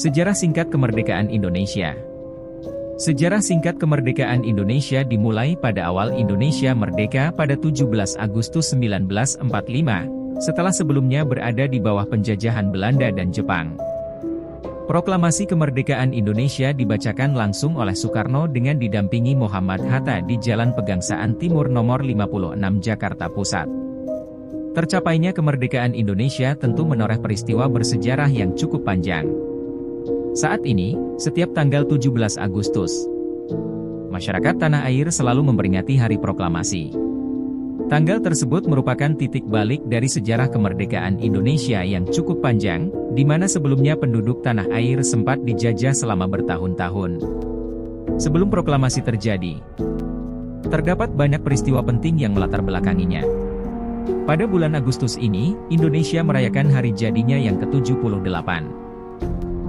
Sejarah singkat kemerdekaan Indonesia. Sejarah singkat kemerdekaan Indonesia dimulai pada awal Indonesia merdeka pada 17 Agustus 1945, setelah sebelumnya berada di bawah penjajahan Belanda dan Jepang. Proklamasi kemerdekaan Indonesia dibacakan langsung oleh Soekarno dengan didampingi Muhammad Hatta di Jalan Pegangsaan Timur nomor 56 Jakarta Pusat. Tercapainya kemerdekaan Indonesia tentu menoreh peristiwa bersejarah yang cukup panjang. Saat ini, setiap tanggal 17 Agustus, masyarakat tanah air selalu memperingati Hari Proklamasi. Tanggal tersebut merupakan titik balik dari sejarah kemerdekaan Indonesia yang cukup panjang, di mana sebelumnya penduduk tanah air sempat dijajah selama bertahun-tahun. Sebelum proklamasi terjadi, terdapat banyak peristiwa penting yang melatar belakanginya. Pada bulan Agustus ini, Indonesia merayakan hari jadinya yang ke-78.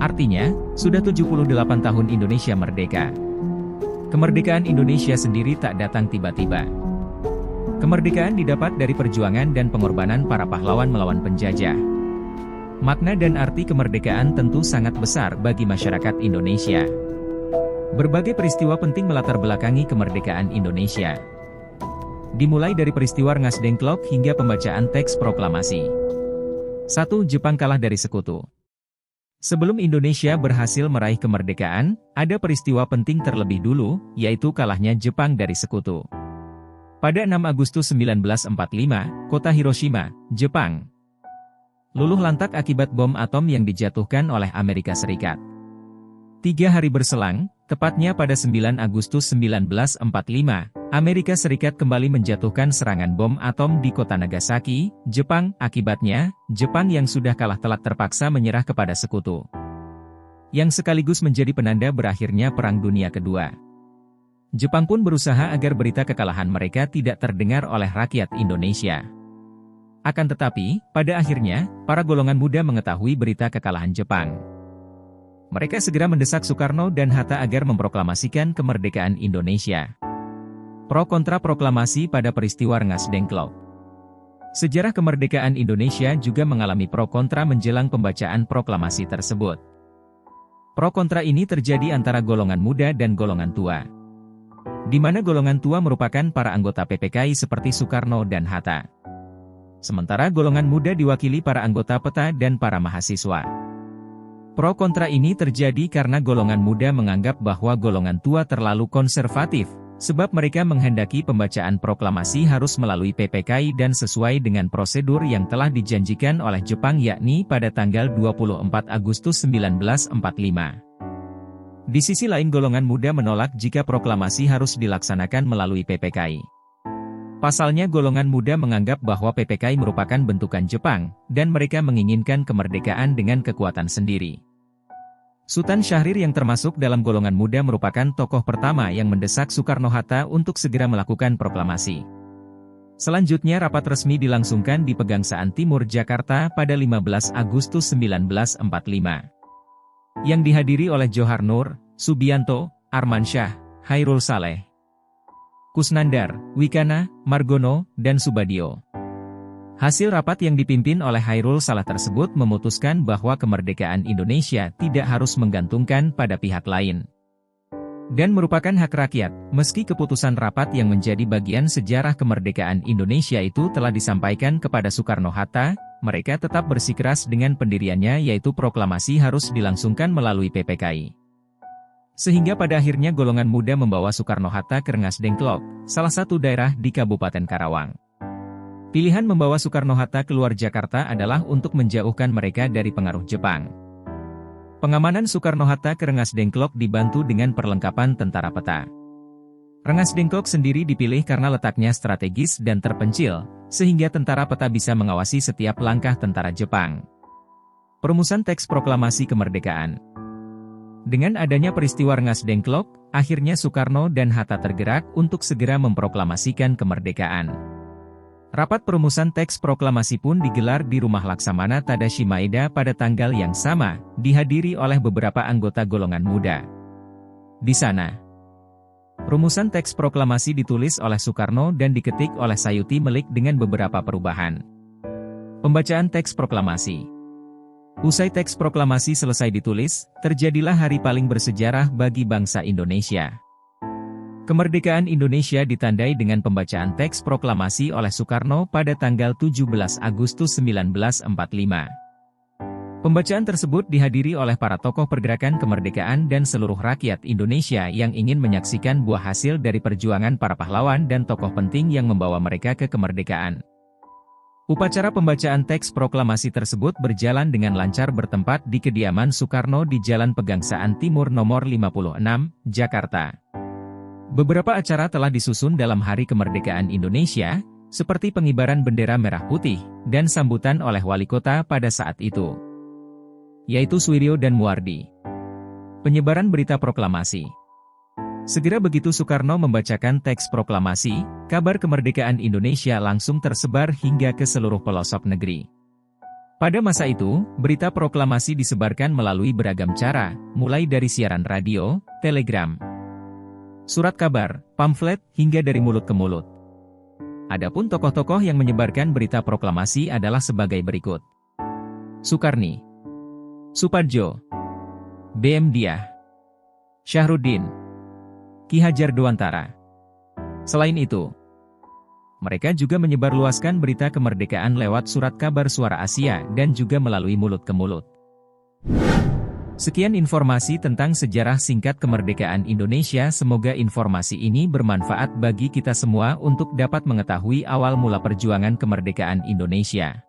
Artinya, sudah 78 tahun Indonesia merdeka. Kemerdekaan Indonesia sendiri tak datang tiba-tiba. Kemerdekaan didapat dari perjuangan dan pengorbanan para pahlawan melawan penjajah. Makna dan arti kemerdekaan tentu sangat besar bagi masyarakat Indonesia. Berbagai peristiwa penting melatar belakangi kemerdekaan Indonesia. Dimulai dari peristiwa Rengas Dengklok hingga pembacaan teks proklamasi. 1. Jepang kalah dari sekutu. Sebelum Indonesia berhasil meraih kemerdekaan, ada peristiwa penting terlebih dulu, yaitu kalahnya Jepang dari sekutu. Pada 6 Agustus 1945, kota Hiroshima, Jepang, luluh lantak akibat bom atom yang dijatuhkan oleh Amerika Serikat. 3 hari berselang, tepatnya pada 9 Agustus 1945, Amerika Serikat kembali menjatuhkan serangan bom atom di kota Nagasaki, Jepang. Akibatnya, Jepang yang sudah kalah telak terpaksa menyerah kepada sekutu, yang sekaligus menjadi penanda berakhirnya Perang Dunia Kedua. Jepang pun berusaha agar berita kekalahan mereka tidak terdengar oleh rakyat Indonesia. Akan tetapi, pada akhirnya, para golongan muda mengetahui berita kekalahan Jepang. Mereka segera mendesak Soekarno dan Hatta agar memproklamasikan kemerdekaan Indonesia. Pro kontra proklamasi pada peristiwa Rengas Dengklok. Sejarah kemerdekaan Indonesia juga mengalami pro kontra menjelang pembacaan proklamasi tersebut. Pro kontra ini terjadi antara golongan muda dan golongan tua, di mana golongan tua merupakan para anggota PPKI seperti Soekarno dan Hatta. Sementara golongan muda diwakili para anggota PETA dan para mahasiswa. Pro kontra ini terjadi karena golongan muda menganggap bahwa golongan tua terlalu konservatif, sebab mereka menghendaki pembacaan proklamasi harus melalui PPKI dan sesuai dengan prosedur yang telah dijanjikan oleh Jepang yakni pada tanggal 24 Agustus 1945. Di sisi lain golongan muda menolak jika proklamasi harus dilaksanakan melalui PPKI. Pasalnya golongan muda menganggap bahwa PPKI merupakan bentukan Jepang, dan mereka menginginkan kemerdekaan dengan kekuatan sendiri. Sultan Syahrir yang termasuk dalam golongan muda merupakan tokoh pertama yang mendesak Soekarno-Hatta untuk segera melakukan proklamasi. Selanjutnya rapat resmi dilangsungkan di Pegangsaan Timur Jakarta pada 15 Agustus 1945. Yang dihadiri oleh Johar Nur, Subianto, Armansyah, Hairul Saleh, Kusnandar, Wikana, Margono, dan Subadio. Hasil rapat yang dipimpin oleh Hairul Saleh tersebut memutuskan bahwa kemerdekaan Indonesia tidak harus menggantungkan pada pihak lain, dan merupakan hak rakyat. Meski keputusan rapat yang menjadi bagian sejarah kemerdekaan Indonesia itu telah disampaikan kepada Soekarno-Hatta, mereka tetap bersikeras dengan pendiriannya yaitu proklamasi harus dilangsungkan melalui PPKI. Sehingga pada akhirnya golongan muda membawa Soekarno-Hatta ke Rengas Dengklok, salah satu daerah di Kabupaten Karawang. Pilihan membawa Soekarno-Hatta keluar Jakarta adalah untuk menjauhkan mereka dari pengaruh Jepang. Pengamanan Soekarno-Hatta ke Rengas Dengklok dibantu dengan perlengkapan tentara PETA. Rengas Dengklok sendiri dipilih karena letaknya strategis dan terpencil, sehingga tentara PETA bisa mengawasi setiap langkah tentara Jepang. Perumusan teks proklamasi kemerdekaan. Dengan adanya peristiwa Rengas Dengklok, akhirnya Soekarno dan Hatta tergerak untuk segera memproklamasikan kemerdekaan. Rapat perumusan teks proklamasi pun digelar di Rumah Laksamana Tadashi Maeda pada tanggal yang sama, dihadiri oleh beberapa anggota golongan muda. Di sana, rumusan teks proklamasi ditulis oleh Soekarno dan diketik oleh Sayuti Melik dengan beberapa perubahan. Pembacaan teks proklamasi. Usai teks proklamasi selesai ditulis, terjadilah hari paling bersejarah bagi bangsa Indonesia. Kemerdekaan Indonesia ditandai dengan pembacaan teks proklamasi oleh Soekarno pada tanggal 17 Agustus 1945. Pembacaan tersebut dihadiri oleh para tokoh pergerakan kemerdekaan dan seluruh rakyat Indonesia yang ingin menyaksikan buah hasil dari perjuangan para pahlawan dan tokoh penting yang membawa mereka ke kemerdekaan. Upacara pembacaan teks proklamasi tersebut berjalan dengan lancar bertempat di kediaman Soekarno di Jalan Pegangsaan Timur nomor 56, Jakarta. Beberapa acara telah disusun dalam Hari Kemerdekaan Indonesia, seperti pengibaran bendera merah putih, dan sambutan oleh wali kota pada saat itu, yaitu Suwiryo dan Muwardi. Penyebaran berita proklamasi. Segera begitu Soekarno membacakan teks proklamasi, kabar kemerdekaan Indonesia langsung tersebar hingga ke seluruh pelosok negeri. Pada masa itu, berita proklamasi disebarkan melalui beragam cara, mulai dari siaran radio, telegram, surat kabar, pamflet, hingga dari mulut ke mulut. Adapun tokoh-tokoh yang menyebarkan berita proklamasi adalah sebagai berikut. Soekarni, Supadjo, B.M. Diah, Syahruddin, Ki Hajar Dewantara. Selain itu, mereka juga menyebarluaskan berita kemerdekaan lewat surat kabar Suara Asia dan juga melalui mulut ke mulut. Sekian informasi tentang sejarah singkat kemerdekaan Indonesia. Semoga informasi ini bermanfaat bagi kita semua untuk dapat mengetahui awal mula perjuangan kemerdekaan Indonesia.